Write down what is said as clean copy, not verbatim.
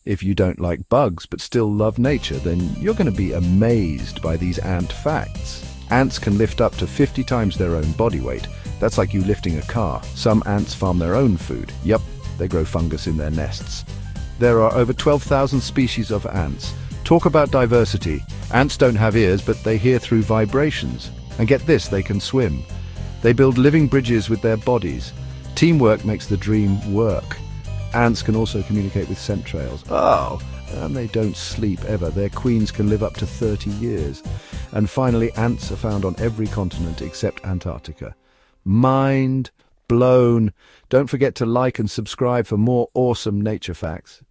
If you don't like bugs but still love nature, then you're going to be amazed by these ant facts. Ants can lift up to 50 times their own body weight. That's like you lifting a car. Some ants farm their own food. Yup, they grow fungus in their nests. There are over 12,000 species of ants. Talk about diversity. Ants don't have ears, but they hear through vibrations. And get this, they can swim. They build living bridges with their bodies. Teamwork makes the dream work. Ants can also communicate with scent trails. Oh, and they don't sleep ever. Their queens can live up to 30 years. And finally, ants are found on every continent except Antarctica. Mind blown. Don't forget to like and subscribe for more awesome nature facts.